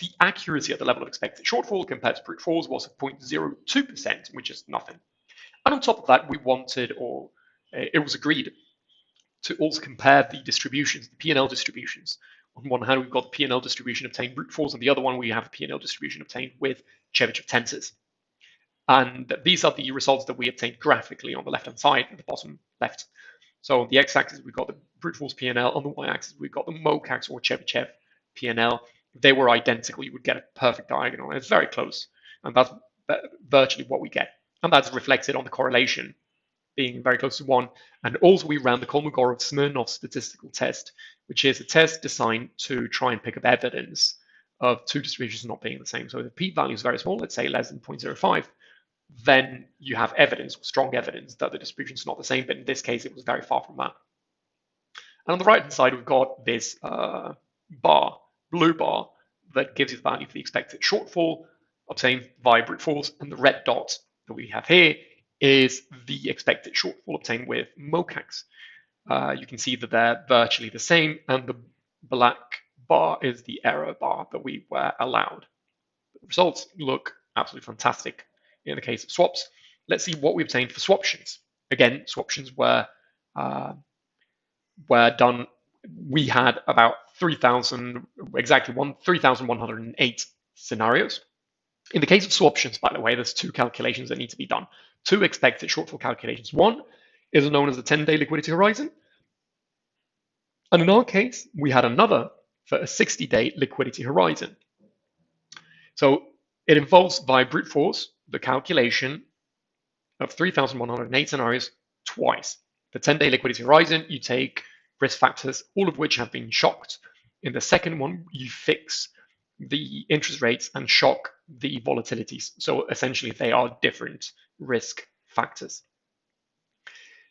The accuracy at the level of expected shortfall compared to brute force was 0.02%, which is nothing. And on top of that, we wanted, or it was agreed, to also compare the distributions, the P&L distributions. On one hand, we've got the P&L distribution obtained brute force, on the other one, we have the P&L distribution obtained with Chebyshev tensors. And these are the results that we obtained graphically on the left-hand side, at the bottom left. So on the x-axis, we've got the brute force P&L. On the y-axis, we've got the Mocax or Chebyshev P&L. If they were identical, you would get a perfect diagonal. And it's very close. And that's virtually what we get. And that's reflected on the correlation being very close to 1. And also we ran the Kolmogorov-Smirnov statistical test, which is a test designed to try and pick up evidence of two distributions not being the same. So if the p-value is very small, let's say less than 0.05, then you have evidence, strong evidence, that the distribution is not the same. But in this case, it was very far from that. And on the right-hand side, we've got this blue bar, that gives you the value for the expected shortfall obtained via brute force. And the red dot that we have here is the expected shortfall obtained with Mocax. You can see that they're virtually the same, and the black bar is the error bar that we were allowed. The results look absolutely fantastic in the case of swaps. Let's see what we obtained for swaptions. Again, swaptions were done. We had about 3,108 scenarios. In the case of swaptions, by the way, there's two calculations that need to be done. Two expected shortfall calculations. One is known as the 10-day liquidity horizon. And in our case, we had another for a 60-day liquidity horizon. So it involves, by brute force, the calculation of 3,108 scenarios twice. The 10-day liquidity horizon, you take risk factors, all of which have been shocked. In the second one, you fix the interest rates and shock the volatilities. So essentially, they are different risk factors.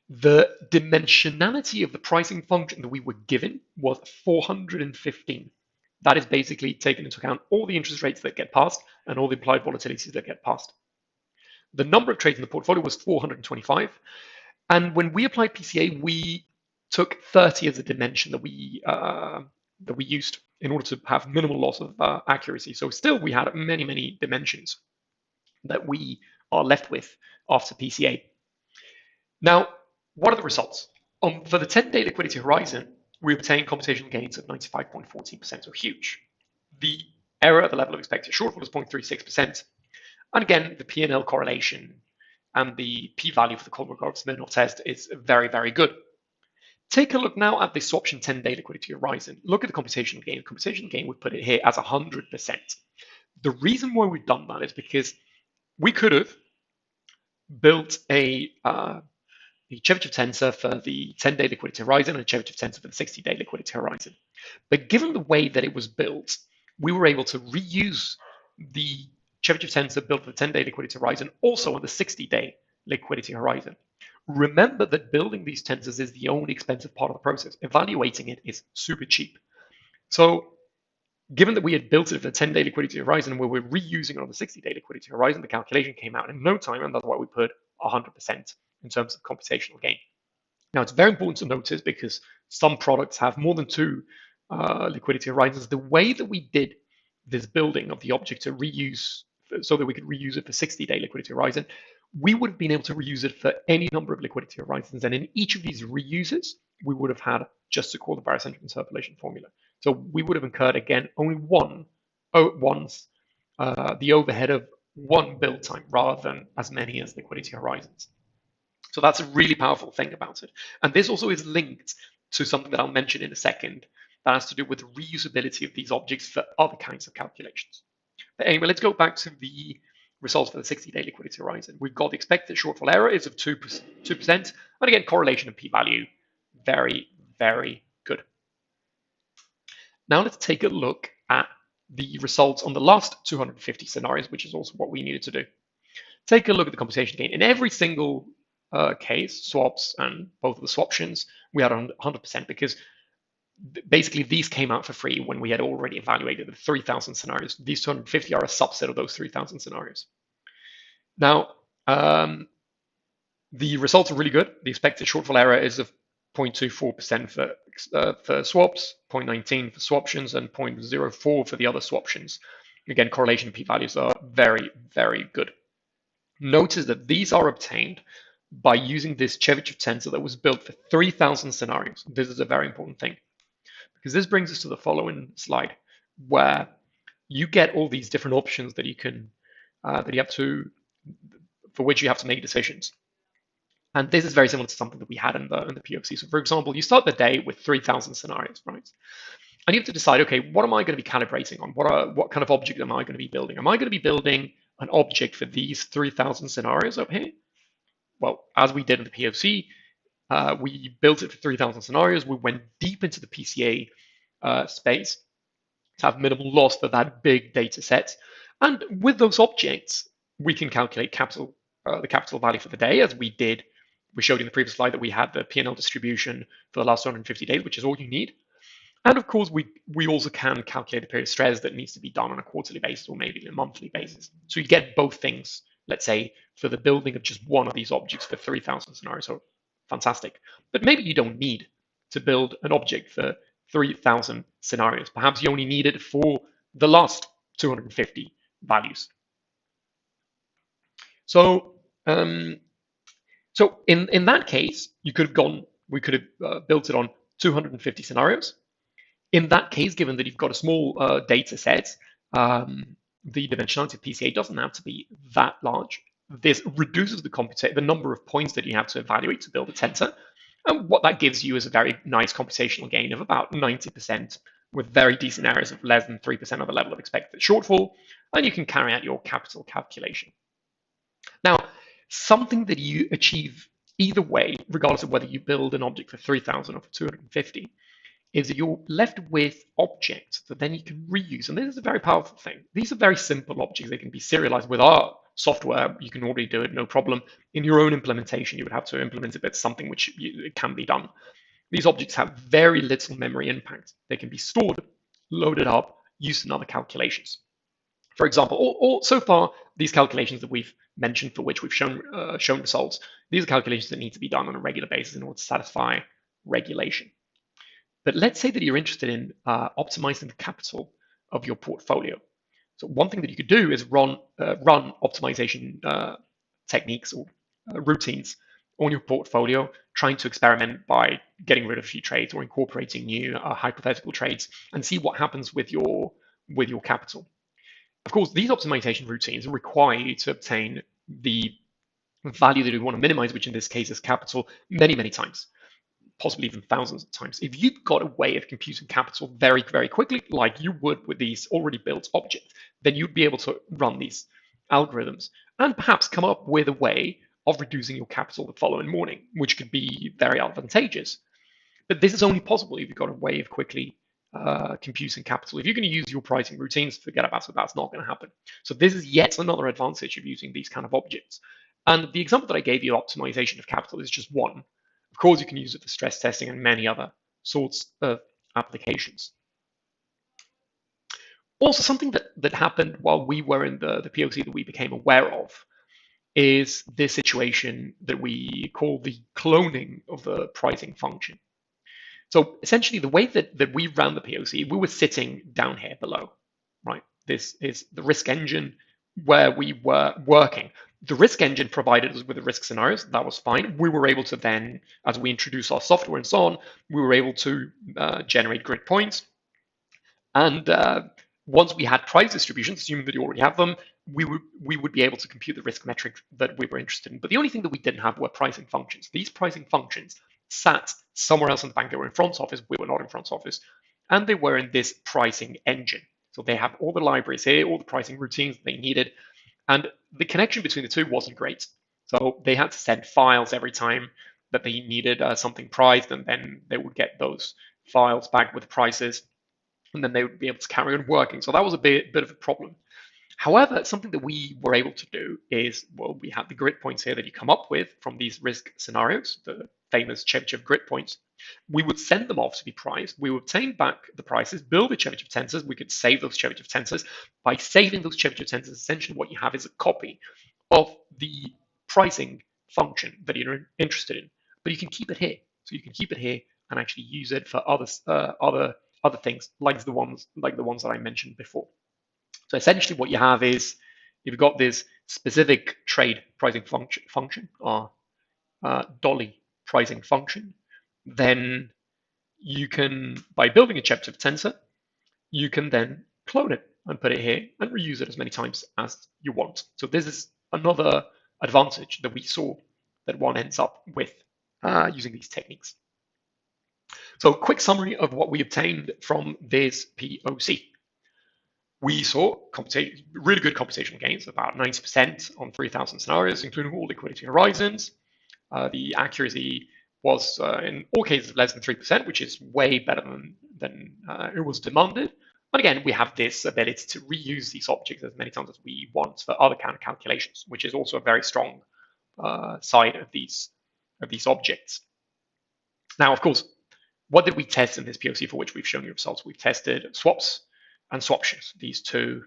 The dimensionality of the pricing function that we were given was 415. That is basically taking into account all the interest rates that get passed and all the implied volatilities that get passed. The number of trades in the portfolio was 425. And when we applied PCA, we took 30 as a dimension that we used in order to have minimal loss of accuracy. So still, we had many, many dimensions that we are left with after PCA. Now, what are the results? For the 10-day liquidity horizon, we obtained computational gains of 95.14%, so huge. The error at the level of expected shortfall is 0.36%. And again, the P&L correlation and the p-value for the Kolmogorov-Smirnov test is very, very good. Take a look now at the swaption 10-day liquidity horizon. Look at the computational gain. Computational gain, we put it here as 100%. The reason why we've done that is because we could have built a Chebyshev tensor for the 10-day liquidity horizon and a Chebyshev tensor for the 60-day liquidity horizon. But given the way that it was built, we were able to reuse the Chebyshev tensor built for the 10-day liquidity horizon also on the 60-day liquidity horizon. Remember that building these tensors is the only expensive part of the process. Evaluating it is super cheap. So given that we had built it for the 10-day liquidity horizon where we're reusing it on the 60-day liquidity horizon, the calculation came out in no time, and that's why we put 100% in terms of computational gain. Now, it's very important to notice, because some products have more than two liquidity horizons, the way that we did this building of the object to reuse, so that we could reuse it for 60-day liquidity horizon, we would have been able to reuse it for any number of liquidity horizons. And in each of these reuses, we would have had just to call the barocentric interpolation formula. So we would have incurred, again, only once the overhead of one build time rather than as many as liquidity horizons. So that's a really powerful thing about it. And this also is linked to something that I'll mention in a second that has to do with the reusability of these objects for other kinds of calculations. But anyway, let's go back to the results for the 60-day liquidity horizon. We've got the expected shortfall error is of 2%. And again, correlation and p-value, very, very good. Now let's take a look at the results on the last 250 scenarios, which is also what we needed to do. Take a look at the computation gain. In every single case, swaps and both of the swaptions, we had 100% because basically these came out for free when we had already evaluated the 3,000 scenarios. These 250 are a subset of those 3,000 scenarios. Now, the results are really good. The expected shortfall error is of 0.24% for swaps, 0.19 for swaptions, and 0.04 for the other swaptions. Again, correlation p-values are very, very good. Notice that these are obtained by using this Chebyshev tensor that was built for 3,000 scenarios. This is a very important thing, because this brings us to the following slide, where you get all these different options that you can, for which you have to make decisions. And this is very similar to something that we had in the POC. So for example, you start the day with 3,000 scenarios, right? And you have to decide, okay, what am I going to be calibrating on? What kind of object am I going to be building? Am I going to be building an object for these 3,000 scenarios up here? Well, as we did in the POC, we built it for 3,000 scenarios. We went deep into the PCA space to have minimal loss for that big data set. And with those objects, we can calculate the capital value for the day, as we did. We showed in the previous slide that we had the P&L distribution for the last 250 days, which is all you need. And of course, we also can calculate the period of stress that needs to be done on a quarterly basis or maybe a monthly basis. So you get both things, let's say, for the building of just one of these objects for 3,000 scenarios. So fantastic. But maybe you don't need to build an object for 3,000 scenarios. Perhaps you only need it for the last 250 values. So in that case, we could have built it on 250 scenarios. In that case, given that you've got a small data set, the dimensionality of PCA doesn't have to be that large. This reduces the number of points that you have to evaluate to build a tensor. And what that gives you is a very nice computational gain of about 90%, with very decent errors of less than 3% of the level of expected shortfall. And you can carry out your capital calculation. Now, something that you achieve either way, regardless of whether you build an object for 3,000 or for 250, is that you're left with objects that then you can reuse. And this is a very powerful thing. These are very simple objects. They can be serialized with our software. You can already do it, no problem. In your own implementation, you would have to implement it, but something which it can be done. These objects have very little memory impact. They can be stored, loaded up, used in other calculations. For example, so far, these calculations that we've mentioned, for which we've shown results, these are calculations that need to be done on a regular basis in order to satisfy regulation. But let's say that you're interested in optimizing the capital of your portfolio. So one thing that you could do is run optimization techniques or routines on your portfolio, trying to experiment by getting rid of a few trades or incorporating new hypothetical trades, and see what happens with your capital. Of course, these optimization routines require you to obtain the value that you want to minimize, which in this case is capital, many, many times, possibly even thousands of times. If you've got a way of computing capital very, very quickly, like you would with these already built objects, then you'd be able to run these algorithms and perhaps come up with a way of reducing your capital the following morning, which could be very advantageous. But this is only possible if you've got a way of quickly computing capital. If you're going to use your pricing routines, forget about it. That's not going to happen. So this is yet another advantage of using these kind of objects. And the example that I gave you, optimization of capital, is just one. Of course, you can use it for stress testing and many other sorts of applications. Also, something that happened while we were in the POC that we became aware of is this situation that we call the cloning of the pricing function. So essentially, the way that we ran the POC, we were sitting down here below, right? This is the risk engine where we were working. The risk engine provided us with the risk scenarios. That was fine. We were able to then, as we introduced our software and so on, we were able to generate grid points. And once we had price distributions, assuming that you already have them, we would be able to compute the risk metric that we were interested in. But the only thing that we didn't have were pricing functions. These pricing functions sat somewhere else in the bank. They were in front office. We were not in front office. And they were in this pricing engine. So they have all the libraries here, all the pricing routines that they needed. And the connection between the two wasn't great. So they had to send files every time that they needed something priced, and then they would get those files back with prices, and then they would be able to carry on working. So that was a bit of a problem. However, something that we were able to do is, well, we have the grid points here that you come up with from these risk scenarios, the famous Chebyshev grid points. We would send them off to be priced. We would obtain back the prices, build the Chebyshev tensors. We could save those Chebyshev tensors. By saving those Chebyshev tensors, essentially what you have is a copy of the pricing function that you're interested in. But you can keep it here. So you can keep it here and actually use it for other things like the ones that I mentioned before. So essentially what you have is you've got this specific trade pricing function or dolly pricing function. Then you can, by building a Chebyshev tensor, you can then clone it and put it here and reuse it as many times as you want. So this is another advantage that we saw that one ends up with using these techniques. So a quick summary of what we obtained from this POC. We saw really good computational gains, about 90% on 3,000 scenarios, including all liquidity horizons. The accuracy was in all cases less than 3%, which is way better than it was demanded. But again, we have this ability to reuse these objects as many times as we want for other kind of calculations, which is also a very strong side of these objects. Now, of course, what did we test in this POC for which we've shown you results? We've tested swaps and swaptions, these two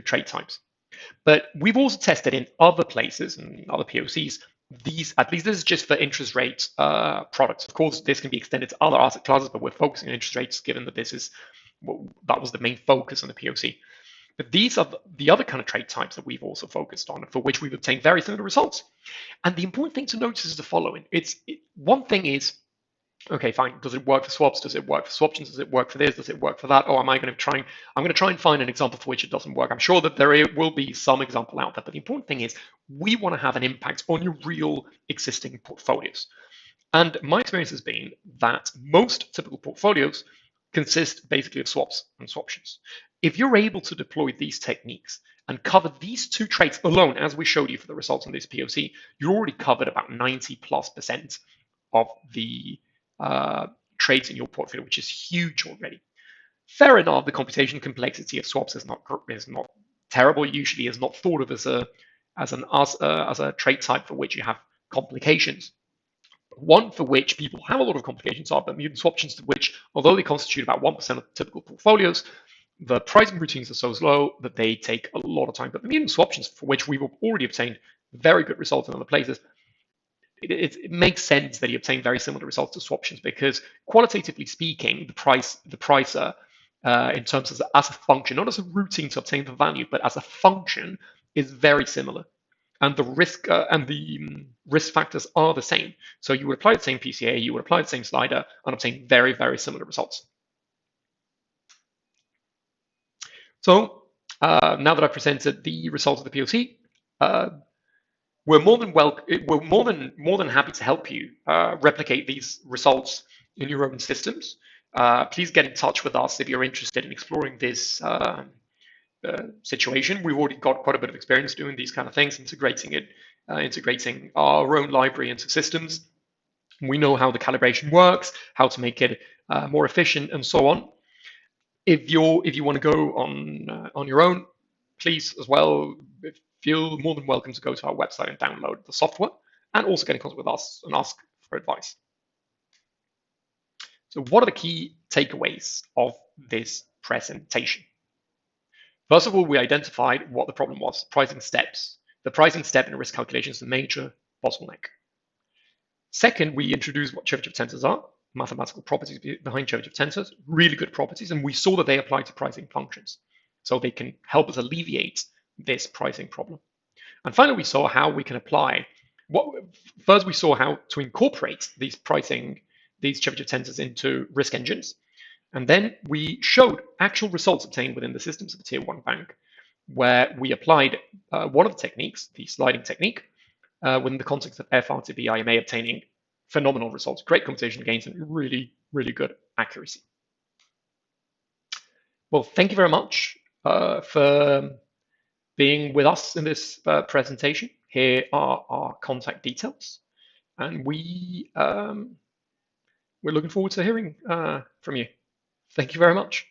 trade types. But we've also tested in other places and other POCs, at least this is just for interest rate products. Of course, this can be extended to other asset classes, but we're focusing on interest rates given that that was the main focus on the POC. But these are the other kind of trade types that we've also focused on, for which we've obtained very similar results. And the important thing to notice is the following. One thing is, okay, fine. Does it work for swaps? Does it work for swaptions? Does it work for this? Does it work for that? Oh, I'm going to try and find an example for which it doesn't work. I'm sure that there will be some example out there, but the important thing is we want to have an impact on your real existing portfolios. And my experience has been that most typical portfolios consist basically of swaps and swaptions. If you're able to deploy these techniques and cover these two traits alone, as we showed you for the results on this POC, you're already covered about 90+% of the trades in your portfolio, which is huge already. Fair enough, the computational complexity of swaps is not terrible. Usually, is not thought of as a trade type for which you have complications. One for which people have a lot of complications are the mutant swaptions, to which, although they constitute about 1% of typical portfolios, the pricing routines are so slow that they take a lot of time. But the mutant swaptions, for which we've already obtained very good results in other places, it makes sense that you obtain very similar results to swaptions because, qualitatively speaking, the pricer, in terms of as a function, not as a routine to obtain the value, but as a function, is very similar, and the risk factors are the same. So you would apply the same PCA, you would apply the same slider, and obtain very, very similar results. So now that I've presented the results of the POC, we're more than happy to help you replicate these results in your own systems. Please get in touch with us if you're interested in exploring this situation. We've already got quite a bit of experience doing these kind of things, integrating our own library into systems. We know how the calibration works, how to make it more efficient, and so on. If you want to go on your own, please as well feel more than welcome to go to our website and download the software, and also get in contact with us and ask for advice. So what are the key takeaways of this presentation? First of all, we identified what the problem was, pricing steps. The pricing step in a risk calculation is a major bottleneck. Second, we introduced what Chebyshev tensors are, mathematical properties behind Chebyshev tensors, really good properties, and we saw that they apply to pricing functions. So they can help us alleviate this pricing problem. And finally, we saw how we can apply first we saw how to incorporate these Chebyshev tensors into risk engines. And then we showed actual results obtained within the systems of a tier 1 bank, where we applied one of the techniques, the sliding technique, within the context of FRTB-IMA, obtaining phenomenal results, great computational gains, and really, really good accuracy. Well, thank you very much for being with us in this presentation. Here are our contact details, and we're looking forward to hearing from you. Thank you very much.